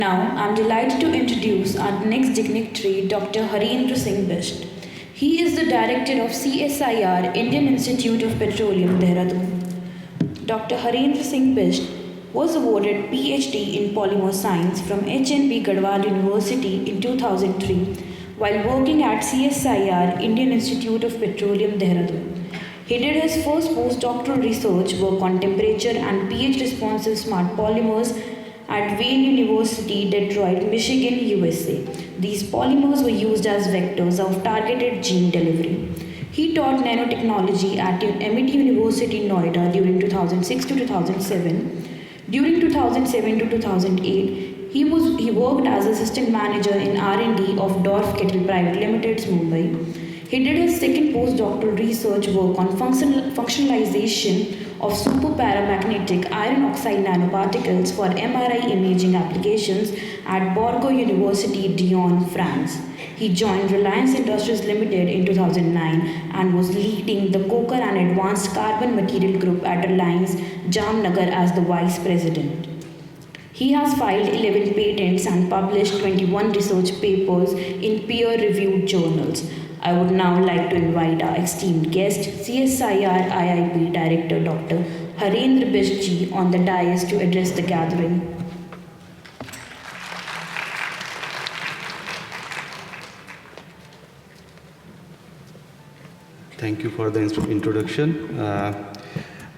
Now, I'm delighted to introduce our next dignitary, Dr. Harendra Singh Bisht. He is the director of CSIR, Indian Institute of Petroleum, Dehradun. Dr. Harendra Singh Bisht was awarded PhD in Polymer Science from HNB Garhwal University in 2003 while working at CSIR, Indian Institute of Petroleum, Dehradun. He did his first postdoctoral research work on temperature and pH responsive smart polymers at Yale University, Detroit, Michigan, USA. These polymers were used as vectors of targeted gene delivery. He taught nanotechnology at MIT University, Noida during 2006 to 2007. During 2007 to 2008, he worked as assistant manager in R&D of Dorf Kettle Private Limited's Mumbai. He did his second postdoctoral research work on functionalization of superparamagnetic iron oxide nanoparticles for MRI imaging applications at Bordeaux University, Dijon, France. He joined Reliance Industries Limited in 2009 and was leading the Coker and Advanced Carbon Material Group at Reliance Jamnagar as the vice president. He has filed 11 patents and published 21 research papers in peer-reviewed journals. I would now like to invite our esteemed guest, CSIR-IIP Director Dr. Harendra Bisht ji on the dais to address the gathering. Thank you for the introduction.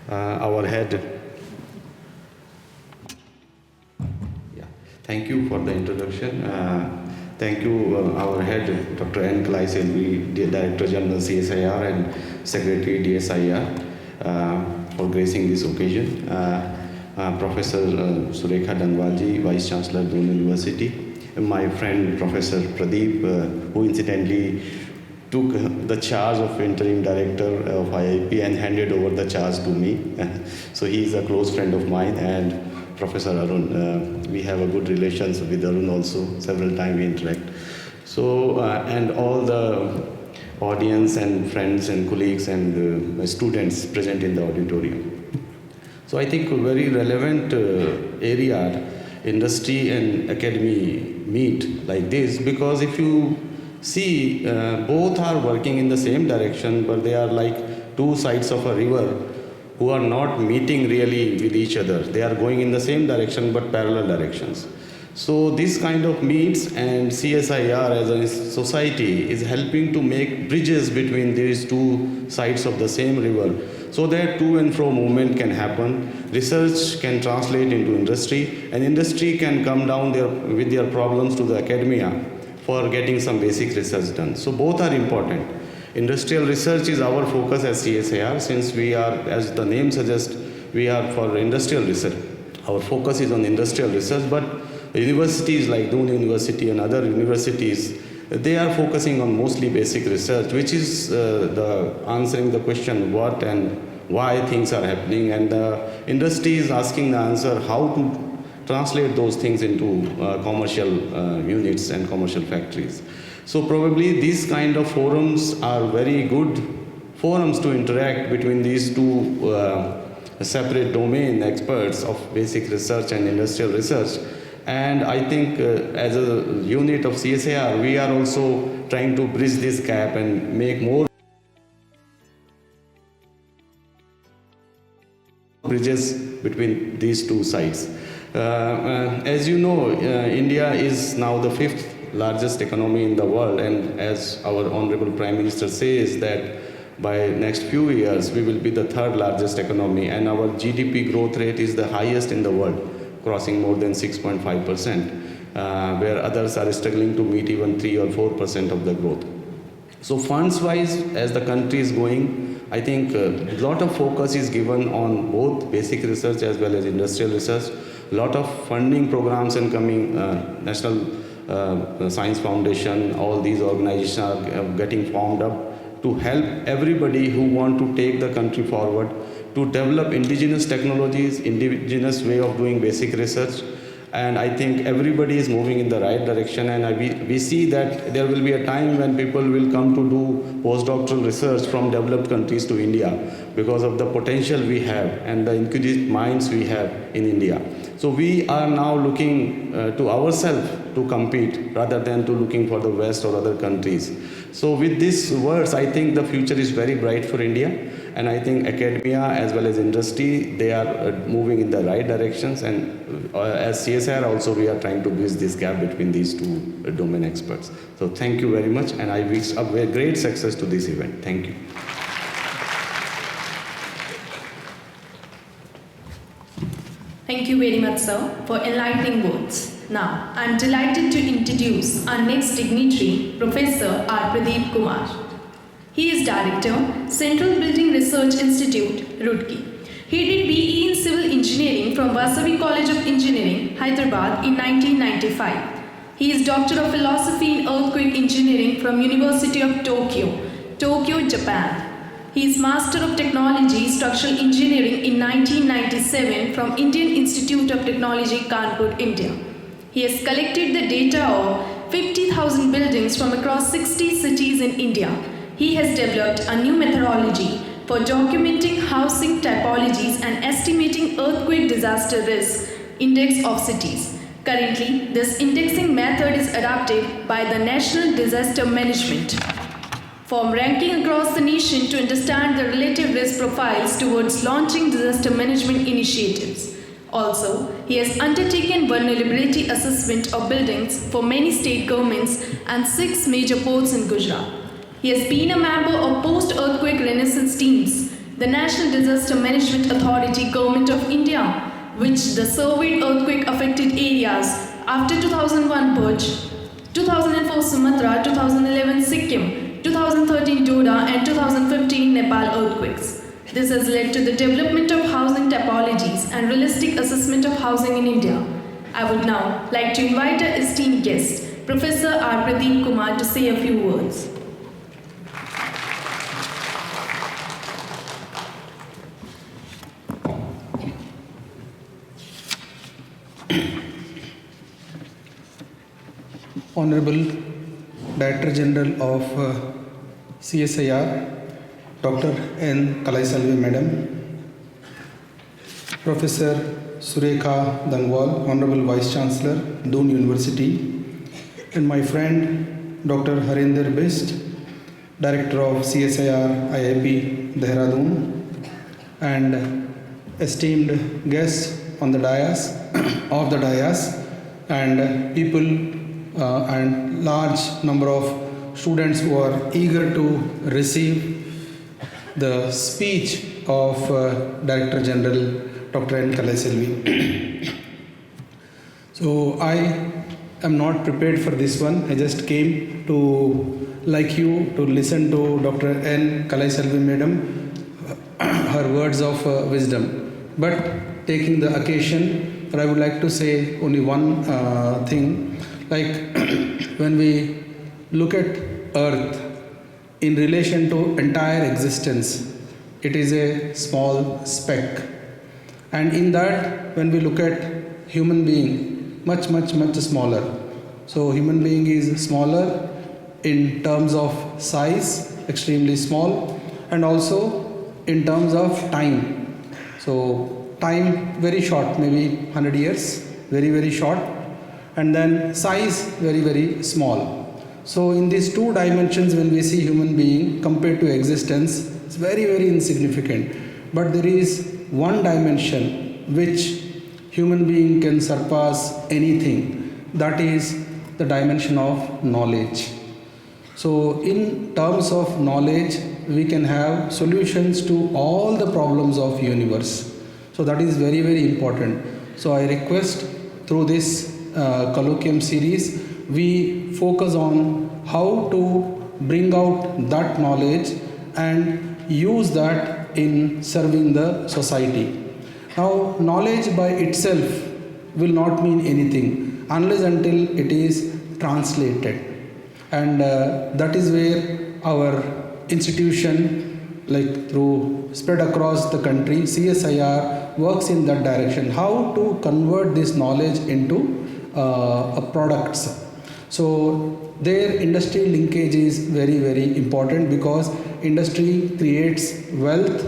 Our head. Thank you for the introduction. Thank you, our head, Dr. N. Kalai, Director General CSIR and Secretary DSIR, for gracing this occasion. Professor Surekha Danwalji, Vice Chancellor, Doon University. My friend, Professor Pradeep, who incidentally took the charge of interim director of IIP and handed over the charge to me. So he is a close friend of mine, and Professor Arun, we have a good relations with Arun also. Several times we interact. So, and all the audience and friends and colleagues and students present in the auditorium. So I think a very relevant area, industry and academy meet like this, because if you see, both are working in the same direction, but they are like two sides of a river who are not meeting really with each other. They are going in the same direction but parallel directions. So this kind of meets, and CSIR as a society is helping to make bridges between these two sides of the same river, so that to and fro movement can happen, research can translate into industry, and industry can come down with their problems to the academia for getting some basic research done. So both are important. Industrial research is our focus as CSIR, since we are, as the name suggests, we are for industrial research. Our focus is on industrial research, but universities like Doon University and other universities, they are focusing on mostly basic research, which is answering the question what and why things are happening, and the industry is asking the answer how to translate those things into commercial units and commercial factories. So probably these kind of forums are very good forums to interact between these two separate domain experts of basic research and industrial research. And I think as a unit of CSIR, we are also trying to bridge this gap and make more bridges between these two sides. As you know, India is now the 5th largest economy in the world, and as our Honorable Prime Minister says that by next few years we will be the 3rd largest economy, and our GDP growth rate is the highest in the world, crossing more than 6.5%, where others are struggling to meet even 3 or 4% of the growth. So funds-wise, as the country is going, I think a lot of focus is given on both basic research as well as industrial research. A lot of funding programs are coming, National Science Foundation, all these organizations are getting formed up to help everybody who want to take the country forward, to develop indigenous technologies, indigenous way of doing basic research. And I think everybody is moving in the right direction, and we see that there will be a time when people will come to do postdoctoral research from developed countries to India. because of the potential we have and the inquisitive minds we have in India. So we are now looking to ourselves to compete rather than to looking for the West or other countries. So with these words, I think the future is very bright for India, and I think academia as well as industry, they are moving in the right directions, and as CSIR also we are trying to bridge this gap between these two domain experts. So thank you very much, and I wish a great success to this event. Thank you. Thank you very much, sir, for enlightening words. Now, I am delighted to introduce our next dignitary, Professor R. Pradeep Kumar. He is Director, Central Building Research Institute, Roorkee. He did BE in Civil Engineering from Vasavi College of Engineering, Hyderabad in 1995. He is Doctor of Philosophy in Earthquake Engineering from University of Tokyo, Japan. He is Master of Technology, Structural Engineering in 1997 from Indian Institute of Technology, Kanpur, India. He has collected the data of 50,000 buildings from across 60 cities in India. He has developed a new methodology for documenting housing typologies and estimating earthquake disaster risk index of cities. Currently, this indexing method is adopted by the National Disaster Management from ranking across the nation to understand the relative risk profiles towards launching disaster management initiatives. Also, he has undertaken vulnerability assessment of buildings for many state governments and 6 major ports in Gujarat. He has been a member of post-earthquake renaissance teams, the National Disaster Management Authority, Government of India, which the surveyed earthquake-affected areas after 2001 Bhuj, 2004 Sumatra, 2011 Sikkim, 2013 Doda and 2015 Nepal earthquakes. This has led to the development of housing typologies and realistic assessment of housing in India. I would now like to invite our esteemed guest, Professor R. Pradeep Kumar, to say a few words. Honorable Director General of CSIR, Dr. N. Kalaiselvi Madam, Professor Surekha Dangwal, Honorable Vice Chancellor, Doon University, and my friend Dr. Harinder Bist, Director of CSIR-IIP, Dehradun, and esteemed guests on the dais, and people and large number of students who are eager to receive the speech of Director General Dr. N. Kalaiselvi. So I am not prepared for this one. I just came to, like you, to listen to Dr. N. Kalaiselvi Madam, her words of wisdom. But taking the occasion, I would like to say only one thing. Like when we look at Earth in relation to entire existence, it is a small speck. And in that, when we look at human being, much smaller. So human being is smaller in terms of size, extremely small, and also in terms of time. So time very short, maybe 100 years, very short. And then size very small. So in these two dimensions, when we see human being compared to existence, it's very insignificant. But there is one dimension which human being can surpass anything. That is the dimension of knowledge. So in terms of knowledge, we can have solutions to all the problems of universe. So that is very important. So I request through this colloquium series, we focus on how to bring out that knowledge and use that in serving the society. Now, knowledge by itself will not mean anything unless until it is translated. And that is where our institution, like through spread across the country, CSIR works in that direction. How to convert this knowledge into products. So their industry linkage is very important, because industry creates wealth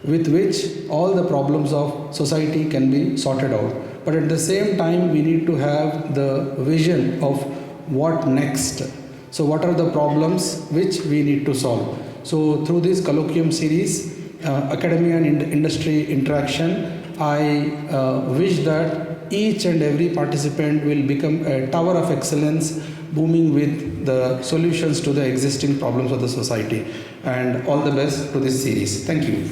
with which all the problems of society can be sorted out. But at the same time, we need to have the vision of what next. So what are the problems which we need to solve? So through this colloquium series, academia and industry interaction, I wish that each and every participant will become a tower of excellence, booming with the solutions to the existing problems of the society. And all the best to this series. Thank you.